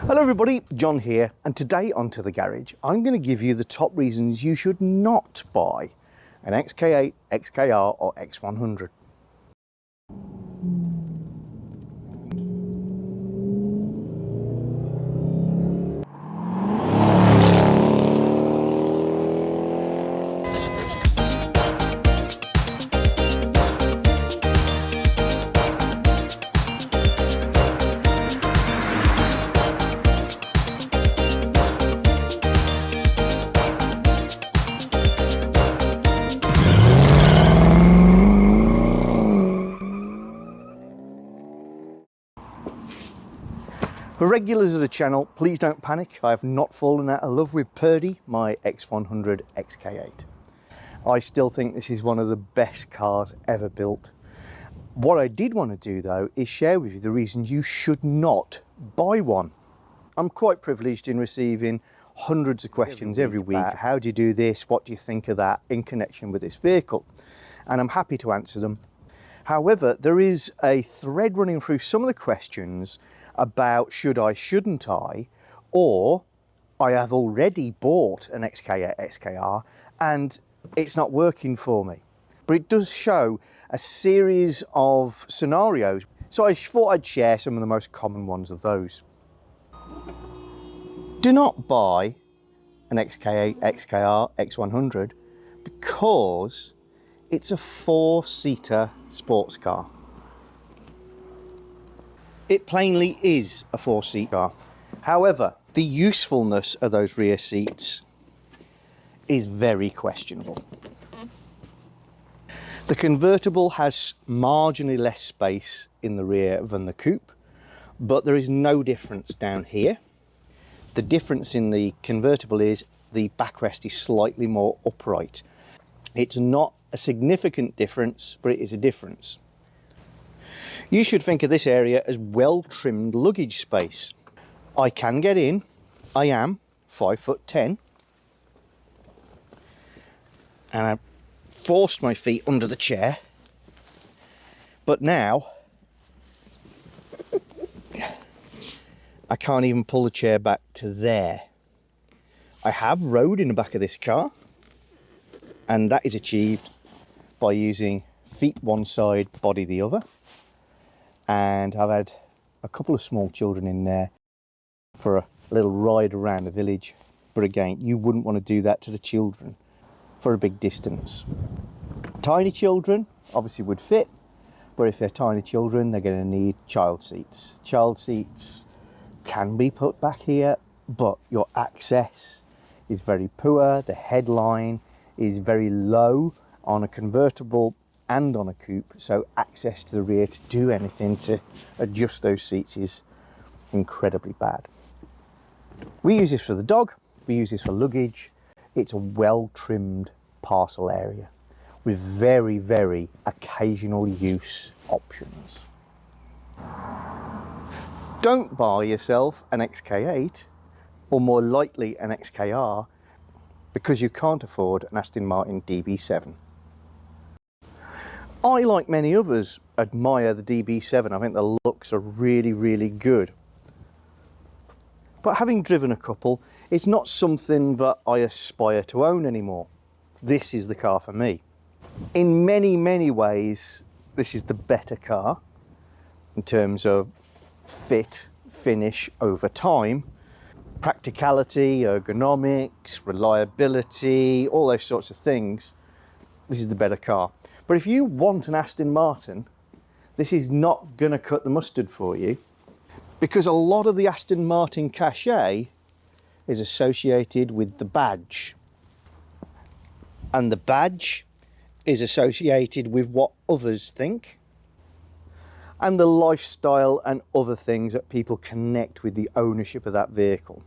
Hello everybody, John here, and today on To The Garage, I'm going to give you the top reasons you should not buy an XK8, XKR or X100. For regulars of the channel, please don't panic. I have not fallen out of love with Purdy, my X100 XK8. I still think this is one of the best cars ever built. What I did want to do though is share with you the reasons you should not buy one. I'm quite privileged in receiving hundreds of questions every week. How do you do this? What do you think of that in connection with this vehicle? And I'm happy to answer them. However, there is a thread running through some of the questions about should I, shouldn't I, or I have already bought an XK8 XKR and it's not working for me. But it does show a series of scenarios, so I thought I'd share some of the most common ones of those. Do not buy an XK8 XKR X100 because it's a four-seater sports car. It plainly is a four-seat car. However, the usefulness of those rear seats is very questionable. The convertible has marginally less space in the rear than the coupe, but there is no difference down here. The difference in the convertible is the backrest is slightly more upright. It's not a significant difference, but it is a difference. You should think of this area as well-trimmed luggage space. I can get in. I am 5'10", and I forced my feet under the chair, but now I can't even pull the chair back to there. I have rode in the back of this car, and that is achieved by using feet one side, body the other. And I've had a couple of small children in there for a little ride around the village. But again, you wouldn't want to do that to the children for a big distance. Tiny children obviously would fit, but if they're tiny children, they're going to need child seats. Child seats can be put back here, but your access is very poor. The headline is very low on a convertible and on a coupe, so access to the rear to do anything to adjust those seats is incredibly bad. We use this for the dog, we use this for luggage. It's a well-trimmed parcel area with very, very occasional use options. Don't buy yourself an XK8, or more likely an XKR, because you can't afford an Aston Martin DB7. I, like many others, admire the DB7. I think the looks are really, really good. But having driven a couple, it's not something that I aspire to own anymore. This is the car for me. In many, many ways, this is the better car in terms of fit, finish over time, practicality, ergonomics, reliability, all those sorts of things. This is the better car. But if you want an Aston Martin, this is not going to cut the mustard for you, because a lot of the Aston Martin cachet is associated with the badge. And the badge is associated with what others think, and the lifestyle and other things that people connect with the ownership of that vehicle.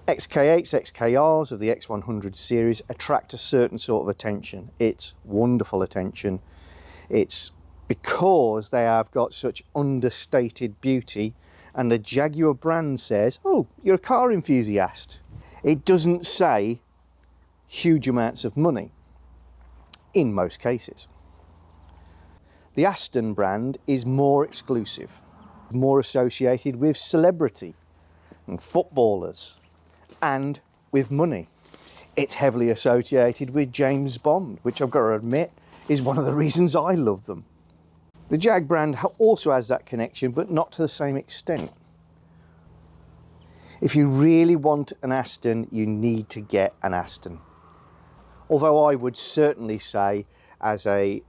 XK8s, XKRs of the X100 series attract a certain sort of attention. It's wonderful attention. It's because they have got such understated beauty, and the Jaguar brand says, oh, you're a car enthusiast. It doesn't say huge amounts of money in most cases. The Aston brand is more exclusive, more associated with celebrity. and footballers, and with money. It's heavily associated with James Bond, which I've got to admit is one of the reasons I love them. The Jag brand also has that connection, but not to the same extent. If you really want an Aston, you need to get an Aston. Although I would certainly say, as a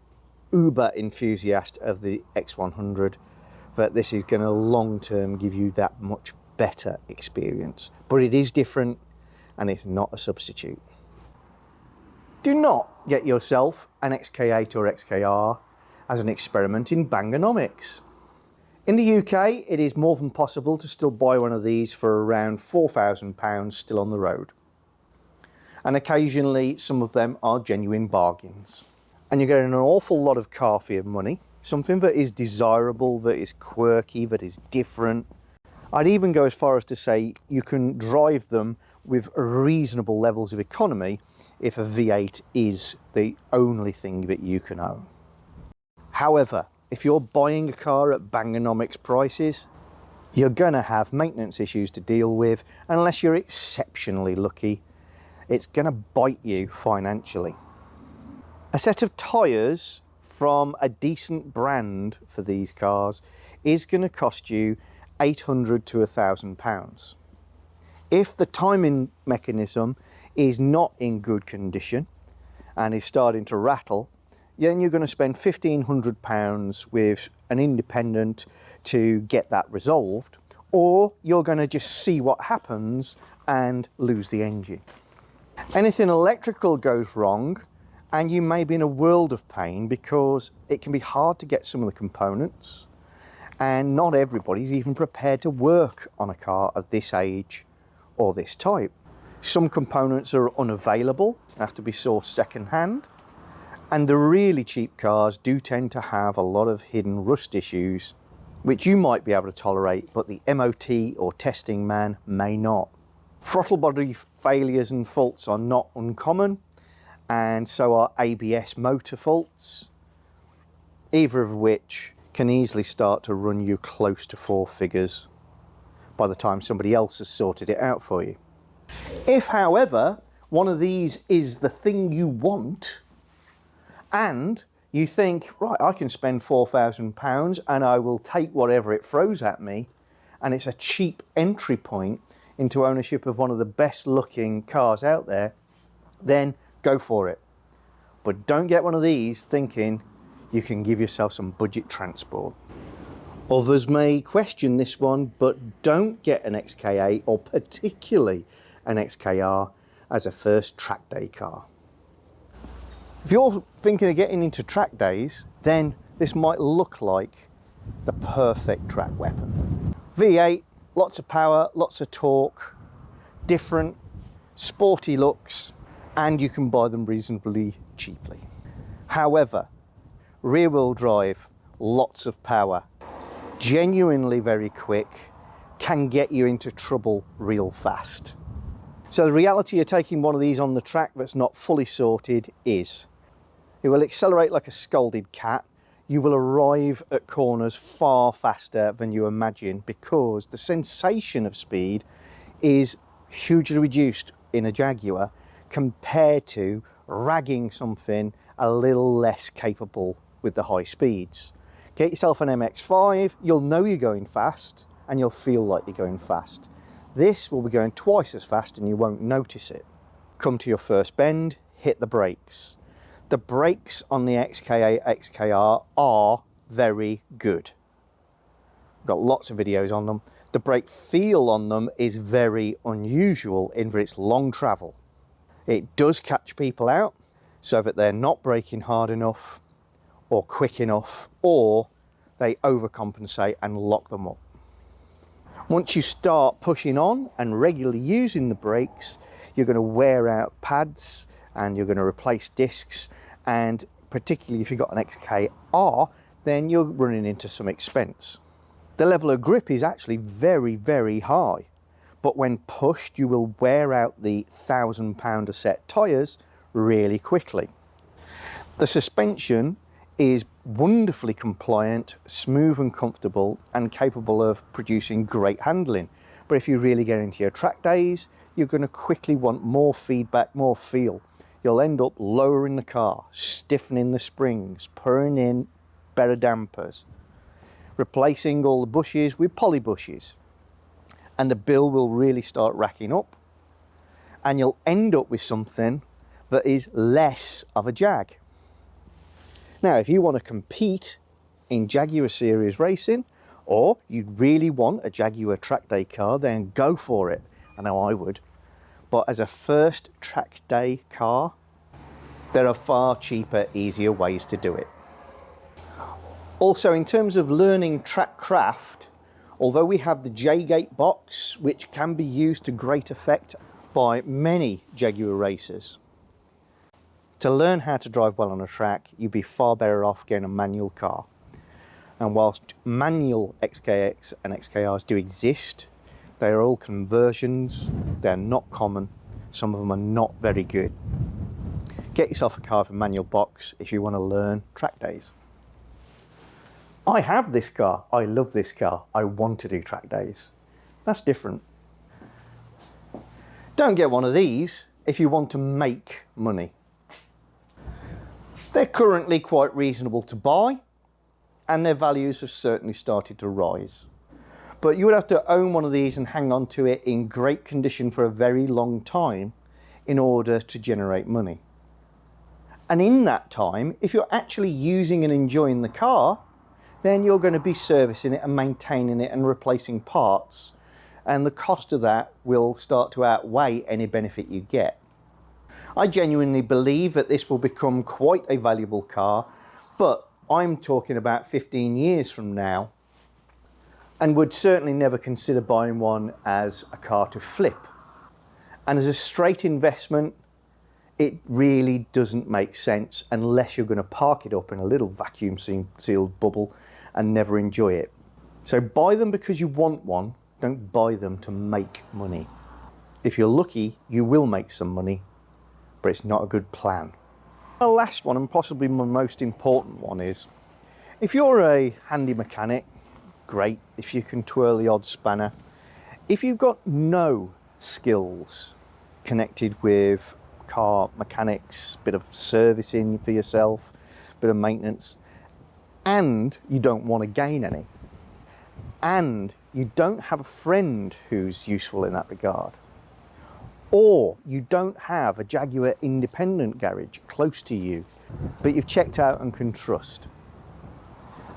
uber enthusiast of the X100, that this is going to long term give you that much better experience. But it is different, and it's not a substitute. Do not get yourself an XK8 or XKR as an experiment in Bangonomics. In the UK, it is more than possible to still buy one of these for around £4,000 still on the road. And occasionally some of them are genuine bargains. And you're getting an awful lot of car for your money, something that is desirable, that is quirky, that is different. I'd even go as far as to say you can drive them with reasonable levels of economy if a V8 is the only thing that you can own. However, if you're buying a car at Bangonomics prices, you're going to have maintenance issues to deal with. Unless you're exceptionally lucky, it's going to bite you financially. A set of tyres from a decent brand for these cars is going to cost you £800 to £1,000. If the timing mechanism is not in good condition and is starting to rattle, then you're going to spend £1,500 with an independent to get that resolved, or you're going to just see what happens and lose the engine. Anything electrical goes wrong and you may be in a world of pain, because it can be hard to get some of the components, and not everybody's even prepared to work on a car of this age or this type. Some components are unavailable, have to be sourced second hand. And the really cheap cars do tend to have a lot of hidden rust issues, which you might be able to tolerate, but the MOT or testing man may not. Throttle body failures and faults are not uncommon, and so are ABS motor faults, either of which can easily start to run you close to 4 figures by the time somebody else has sorted it out for you. If, however, one of these is the thing you want, and you think, right, I can spend £4,000 and I will take whatever it throws at me, and it's a cheap entry point into ownership of one of the best looking cars out there, then go for it. But don't get one of these thinking you can give yourself some budget transport. Others may question this one, but don't get an XK8 or particularly an XKR as a first track day car. If you're thinking of getting into track days, then this might look like the perfect track weapon. V8, lots of power, lots of torque, different, sporty looks, and you can buy them reasonably cheaply. However, rear wheel drive, lots of power, genuinely very quick, can get you into trouble real fast. So the reality of taking one of these on the track that's not fully sorted is, it will accelerate like a scolded cat. You will arrive at corners far faster than you imagine, because the sensation of speed is hugely reduced in a Jaguar compared to ragging something a little less capable with the high speeds. Get yourself an MX-5, you'll know you're going fast and you'll feel like you're going fast. This will be going twice as fast and you won't notice it. Come to your first bend, hit the brakes. The brakes on the XK8 XKR are very good. I've got lots of videos on them. The brake feel on them is very unusual in that it's long travel. It does catch people out so that they're not braking hard enough or quick enough, or they overcompensate and lock them up. Once you start pushing on and regularly using the brakes, you're going to wear out pads and you're going to replace discs, and particularly if you've got an XKR, then you're running into some expense. The level of grip is actually very, very high, but when pushed you will wear out the £1,000 a set tyres really quickly. The suspension is wonderfully compliant, smooth and comfortable, and capable of producing great handling, But if you really get into your track days, you're going to quickly want more feedback, more feel. You'll end up lowering the car, stiffening the springs, putting in better dampers, replacing all the bushes with poly bushes. And the bill will really start racking up. And you'll end up with something that is less of a Jag. Now, if you want to compete in Jaguar series racing, or you really want a Jaguar track day car, then go for it. I know I would. But as a first track day car, there are far cheaper, easier ways to do it. Also, in terms of learning track craft, although we have the J-Gate box, which can be used to great effect by many Jaguar racers, to learn how to drive well on a track, you'd be far better off getting a manual car. And whilst manual XK8s and XKRs do exist, they are all conversions, they're not common, some of them are not very good. Get yourself a car with a manual box if you want to learn track days. I have this car, I love this car, I want to do track days. That's different. Don't get one of these if you want to make money. They're currently quite reasonable to buy, and their values have certainly started to rise. But you would have to own one of these and hang on to it in great condition for a very long time in order to generate money. And in that time, if you're actually using and enjoying the car, then you're going to be servicing it and maintaining it and replacing parts. And the cost of that will start to outweigh any benefit you get. I genuinely believe that this will become quite a valuable car, but I'm talking about 15 years from now, and would certainly never consider buying one as a car to flip. And as a straight investment, it really doesn't make sense unless you're going to park it up in a little vacuum sealed bubble and never enjoy it. So buy them because you want one, don't buy them to make money. If you're lucky, you will make some money, but it's not a good plan. The last one, and possibly my most important one, is if you're a handy mechanic, great. If you can twirl the odd spanner. If you've got no skills connected with car mechanics, bit of servicing for yourself, bit of maintenance, and you don't want to gain any, and you don't have a friend who's useful in that regard, or you don't have a Jaguar independent garage close to you, but you've checked out and can trust,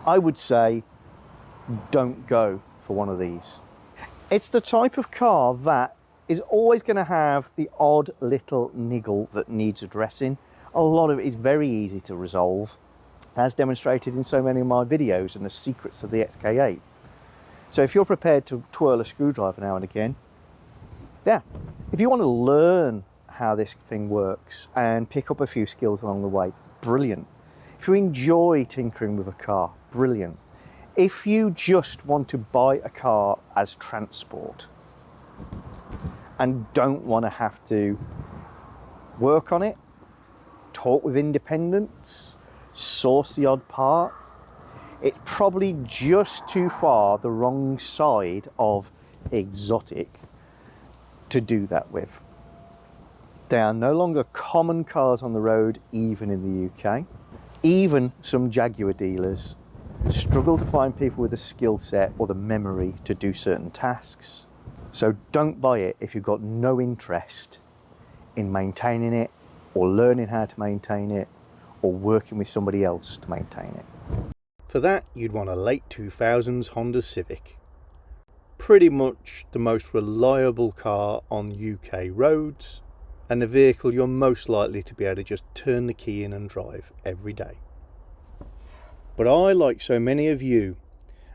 I would say don't go for one of these. It's the type of car that is always going to have the odd little niggle that needs addressing. A lot of it is very easy to resolve, as demonstrated in so many of my videos and the secrets of the XK8. So if you're prepared to twirl a screwdriver now and again, yeah. If you want to learn how this thing works and pick up a few skills along the way, brilliant. If you enjoy tinkering with a car, brilliant. If you just want to buy a car as transport and don't want to have to work on it, talk with independents, source the odd part, it's probably just too far the wrong side of exotic to do that with. They are no longer common cars on the road, even in the UK. Even some Jaguar dealers struggle to find people with the skill set or the memory to do certain tasks. So don't buy it if you've got no interest in maintaining it, or learning how to maintain it, or working with somebody else to maintain it. For that, you'd want a late 2000s Honda Civic. Pretty much the most reliable car on UK roads, and the vehicle you're most likely to be able to just turn the key in and drive every day. But I, like so many of you,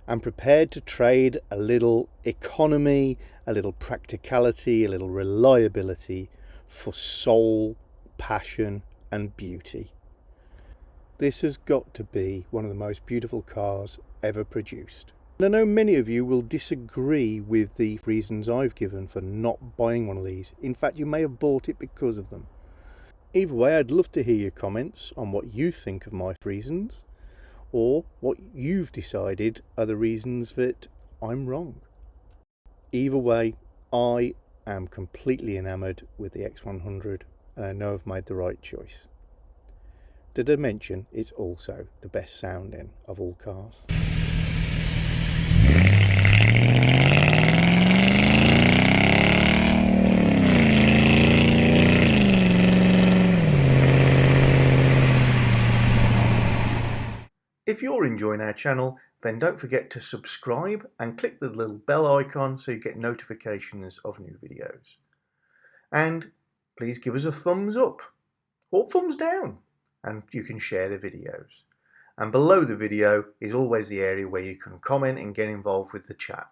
am prepared to trade a little economy, a little practicality, a little reliability for soul, passion and beauty. This has got to be one of the most beautiful cars ever produced. And I know many of you will disagree with the reasons I've given for not buying one of these. In fact, you may have bought it because of them. Either way, I'd love to hear your comments on what you think of my reasons, or what you've decided are the reasons that I'm wrong. Either way, I am completely enamoured with the X100 and I know I've made the right choice. Did I mention it's also the best sounding of all cars? If you're enjoying our channel, then don't forget to subscribe and click the little bell icon so you get notifications of new videos. And please give us a thumbs up or thumbs down, and you can share the videos. And below the video is always the area where you can comment and get involved with the chat.